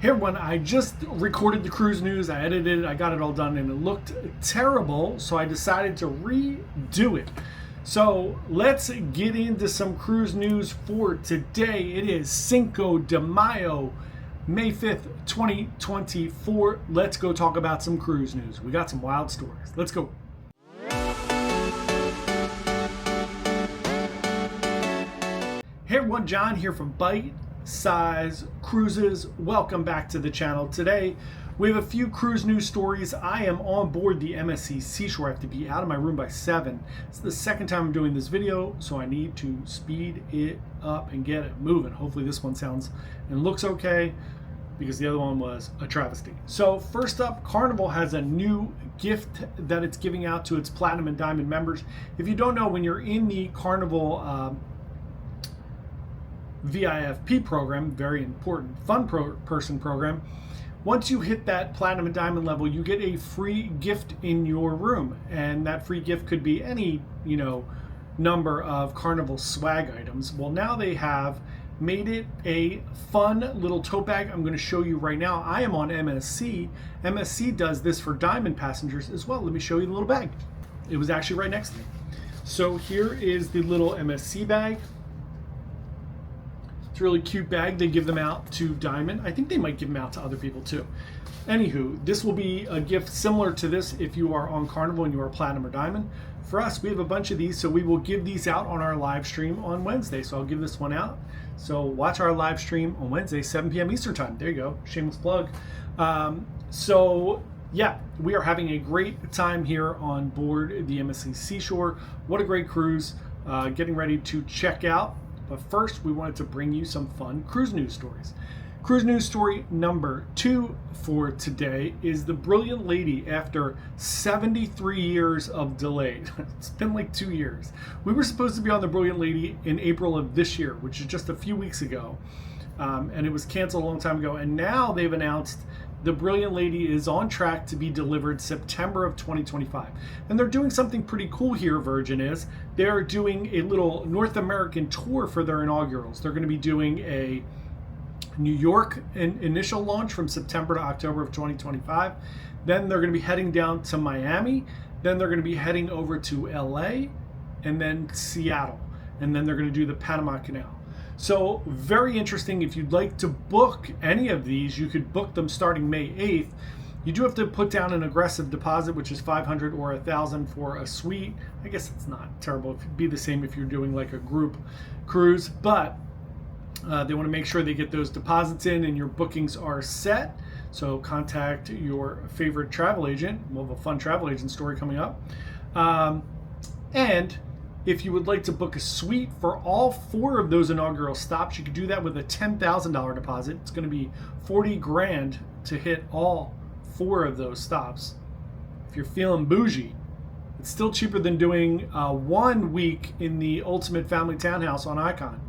Hey everyone, I just recorded the cruise news, I edited it, I got it all done, and it looked terrible, so I decided to redo it. So let's get into some cruise news for today. It is Cinco de Mayo, May 5th, 2024. Let's go talk about some cruise news. We got some wild stories. Let's go. Hey everyone, John here from Bite Size Cruises. Welcome back to the channel. Today we have a few cruise news stories. I am on board the MSC Seashore. I have to be out of my room by 7. It's the second time I'm doing this video, so I need to speed it up and get it moving. Hopefully this one sounds and looks okay, because the other one was a travesty. So first up, Carnival has a new gift that it's giving out to its Platinum and Diamond members. If you don't know, when you're in the Carnival VIFP program, very important fun person program, once you hit that Platinum and Diamond level, you get a free gift in your room, and that free gift could be any number of Carnival swag items. Well, now they have made it a fun little tote bag. I'm going to show you right now. I am on MSC. MSC does this for Diamond passengers as well. Let me show you the little bag. It was actually right next to me. So here is the little MSC bag. It's a really cute bag. They give them out to Diamond. I think they might give them out to other people too. Anywho, this will be a gift similar to this if you are on Carnival and you are Platinum or Diamond. For us, we have a bunch of these, so we will give these out on our live stream on Wednesday. So I'll give this one out. So watch our live stream on Wednesday, 7 p.m. Eastern time. There you go, shameless plug. So yeah, we are having a great time here on board the MSC Seashore. What a great cruise. Getting ready to check out. But first, we wanted to bring you some fun cruise news stories. Cruise news story number 2 for today is the Brilliant Lady. After 73 years of delay, it's been like 2 years. We were supposed to be on the Brilliant Lady in April of this year, which is just a few weeks ago. And it was canceled a long time ago. And now they've announced the Brilliant Lady is on track to be delivered September of 2025. And they're doing something pretty cool here, Virgin is. They're doing a little North American tour for their inaugurals. They're going to be doing a New York initial launch from September to October of 2025. Then they're going to be heading down to Miami. Then they're going to be heading over to LA and then Seattle. And then they're going to do the Panama Canal. So very interesting. If you'd like to book any of these, you could book them starting May 8th. You do have to put down an aggressive deposit, which is $500 or $1,000 for a suite. I guess it's not terrible. It'd be the same if you're doing like a group cruise, but they want to make sure they get those deposits in and your bookings are set. So contact your favorite travel agent. We'll have a fun travel agent story coming up. And if you would like to book a suite for all 4 of those inaugural stops, you could do that with a $10,000 deposit. It's going to be $40,000 to hit all 4 of those stops. If you're feeling bougie, it's still cheaper than doing 1 week in the Ultimate Family Townhouse on Icon.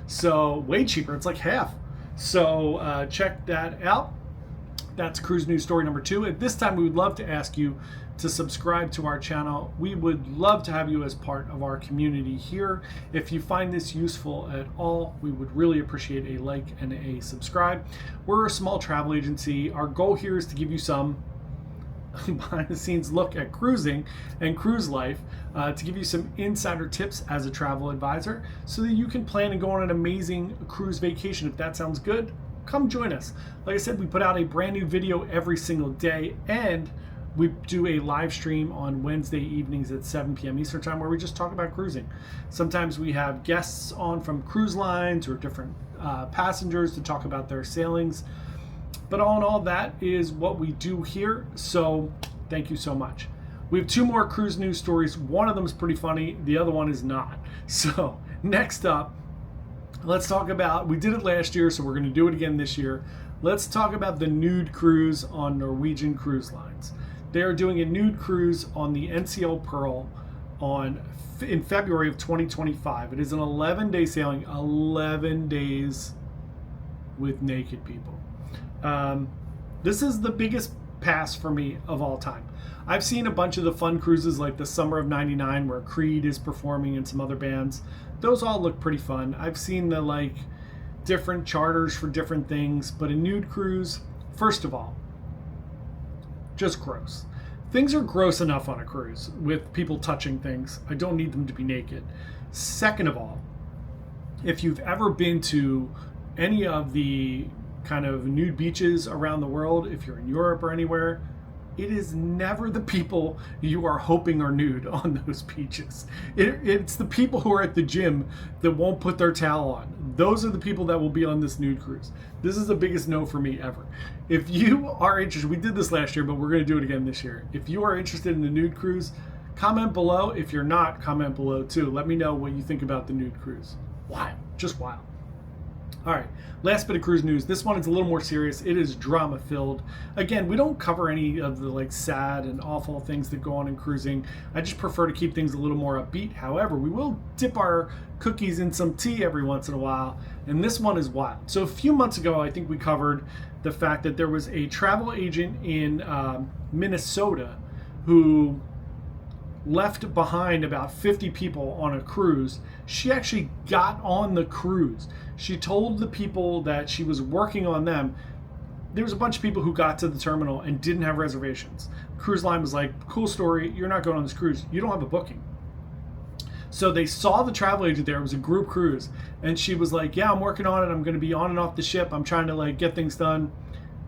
So way cheaper. It's like half. So check that out. That's cruise news story number 2. At this time, we would love to ask you to subscribe to our channel. We would love to have you as part of our community here. If you find this useful at all, we would really appreciate a like and a subscribe. We're a small travel agency. Our goal here is to give you some behind the scenes look at cruising and cruise life, to give you some insider tips as a travel advisor so that you can plan and go on an amazing cruise vacation. If that sounds good, come join us. Like I said, we put out a brand new video every single day, and we do a live stream on Wednesday evenings at 7 p.m. Eastern time where we just talk about cruising. Sometimes we have guests on from cruise lines or different passengers to talk about their sailings. But all in all, that is what we do here. So thank you so much. We have 2 more cruise news stories. One of them is pretty funny. The other one is not. So next up, let's talk about, we did it last year, so we're going to do it again this year. Let's talk about the Nude Cruise on Norwegian Cruise Lines. They are doing a nude cruise on the NCL Pearl in February of 2025. It is an 11-day sailing, 11 days with naked people. This is the biggest pass for me of all time. I've seen a bunch of the fun cruises like the Summer of '99 where Creed is performing and some other bands. Those all look pretty fun. I've seen the different charters for different things. But a nude cruise, first of all, just gross. Things are gross enough on a cruise with people touching things. I don't need them to be naked. Second of all, if you've ever been to any of the kind of nude beaches around the world, if you're in Europe or anywhere, it is never the people you are hoping are nude on those beaches. It's the people who are at the gym that won't put their towel on. Those are the people that will be on this nude cruise. This is the biggest no for me ever. If you are interested, we did this last year, but we're going to do it again this year. If you are interested in the nude cruise, comment below. If you're not, comment below too. Let me know what you think about the nude cruise. Wild, just wild. All right, last bit of cruise news. This one is a little more serious. It is drama filled. Again, we don't cover any of the like sad and awful things that go on in cruising. I just prefer to keep things a little more upbeat. However, we will dip our cookies in some tea every once in a while, and this one is wild. So a few months ago, I think we covered the fact that there was a travel agent in Minnesota who left behind about 50 people on a cruise. She actually got on the cruise. She told the people that she was working on them. There was a bunch of people who got to the terminal and didn't have reservations. Cruise line was like, cool story, you're not going on this cruise. You don't have a booking. So they saw the travel agent there. It was a group cruise. And she was like, yeah, I'm working on it. I'm going to be on and off the ship. I'm trying to like get things done.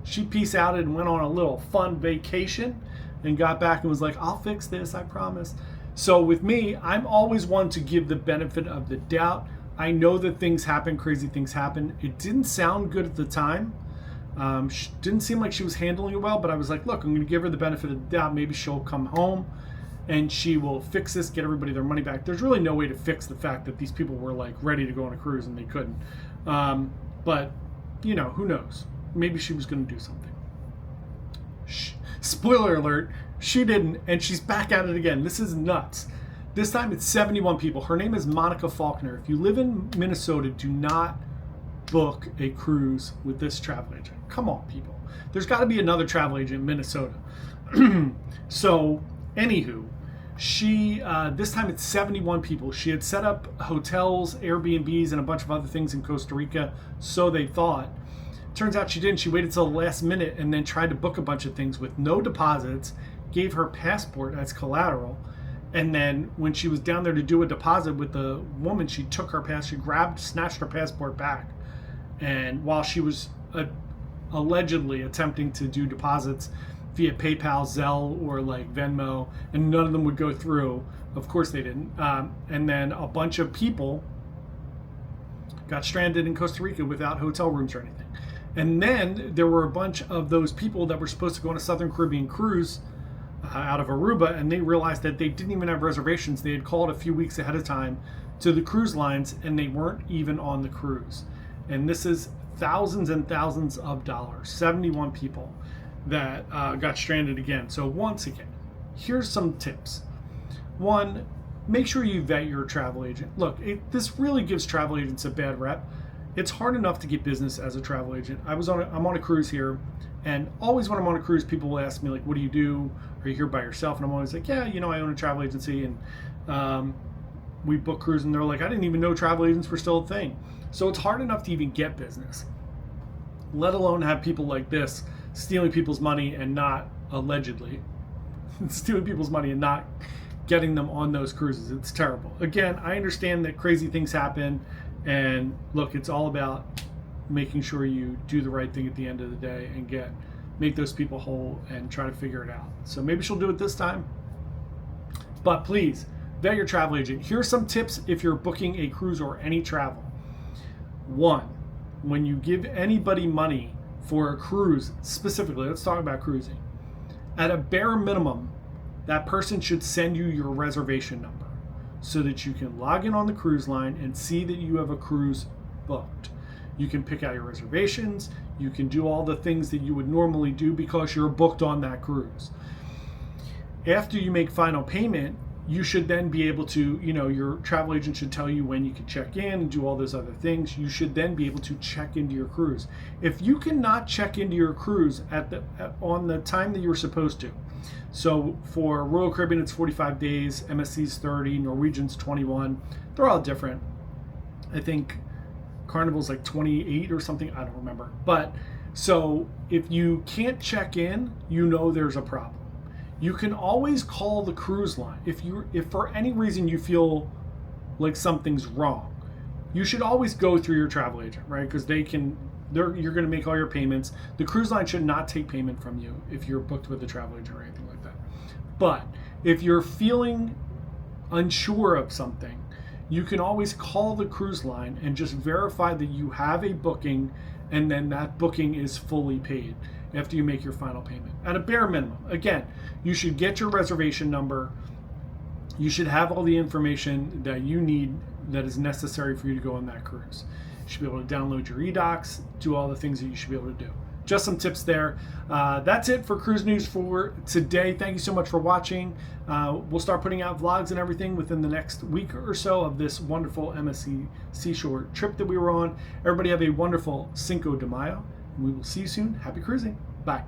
She peace outed and went on a little fun vacation and got back and was like, I'll fix this, I promise. So with me, I'm always one to give the benefit of the doubt. I know that things happen, crazy things happen. It didn't sound good at the time. Didn't seem like she was handling it well, but I was like, look, I'm going to give her the benefit of the doubt. Maybe she'll come home and she will fix this, get everybody their money back. There's really no way to fix the fact that these people were like ready to go on a cruise and they couldn't. But, you know, who knows? Maybe she was going to do something. Spoiler alert, she didn't, and she's back at it again. This is nuts. This time it's 71 people. Her name is Monica Faulkner. If you live in Minnesota, do not book a cruise with this travel agent. Come on, people. There's got to be another travel agent in Minnesota. So, anywho, she, this time it's 71 people. She had set up hotels, Airbnbs, and a bunch of other things in Costa Rica, so they thought. Turns out she didn't. She waited till the last minute and then tried to book a bunch of things with no deposits, gave her passport as collateral, and then when she was down there to do a deposit with the woman, she took her she snatched her passport back. And while she was allegedly attempting to do deposits via PayPal, Zelle, or like Venmo, and none of them would go through. Of course they didn't. And then a bunch of people got stranded in Costa Rica without hotel rooms or anything. And then there were a bunch of those people that were supposed to go on a Southern Caribbean cruise out of Aruba, and they realized that they didn't even have reservations. They had called a few weeks ahead of time to the cruise lines, and they weren't even on the cruise. And this is thousands and thousands of dollars. 71 people that got stranded again. So once again, here's some tips. One, make sure you vet your travel agent. Look, this really gives travel agents a bad rep. It's hard enough to get business as a travel agent. I'm on a cruise here, and always when I'm on a cruise, people will ask me like, what do you do? Are you here by yourself? And I'm always like, yeah, you know, I own a travel agency, and we book cruise. And they're like, I didn't even know travel agents were still a thing. So it's hard enough to even get business, let alone have people like this stealing people's money and not allegedly stealing people's money and not getting them on those cruises. It's terrible. Again, I understand that crazy things happen. And look, it's all about making sure you do the right thing at the end of the day and make those people whole and try to figure it out. So maybe she'll do it this time. But please, vet your travel agent. Here are some tips if you're booking a cruise or any travel. One, when you give anybody money for a cruise, specifically, let's talk about cruising. At a bare minimum, that person should send you your reservation number, so that you can log in on the cruise line and see that you have a cruise booked. You can pick out your reservations. You can do all the things that you would normally do because you're booked on that cruise. After you make final payment, you should then be able to, your travel agent should tell you when you can check in and do all those other things. You should then be able to check into your cruise. If you cannot check into your cruise on the time that you're supposed to, so for Royal Caribbean, it's 45 days, MSC's 30, Norwegian's 21. They're all different. I think Carnival's like 28 or something. I don't remember. But so if you can't check in, you know there's a problem. You can always call the cruise line. If for any reason you feel like something's wrong, you should always go through your travel agent, right? Because you're going to make all your payments. The cruise line should not take payment from you if you're booked with a travel agent or anything like that. But if you're feeling unsure of something, you can always call the cruise line and just verify that you have a booking, and then that booking is fully paid after you make your final payment. At a bare minimum, again, you should get your reservation number. You should have all the information that you need that is necessary for you to go on that cruise. You should be able to download your eDocs, do all the things that you should be able to do. Just some tips there. That's it for Cruise News for today. Thank you so much for watching. We'll start putting out vlogs and everything within the next week or so of this wonderful MSC Seashore trip that we were on. Everybody have a wonderful Cinco de Mayo, and we will see you soon. Happy cruising. Bye.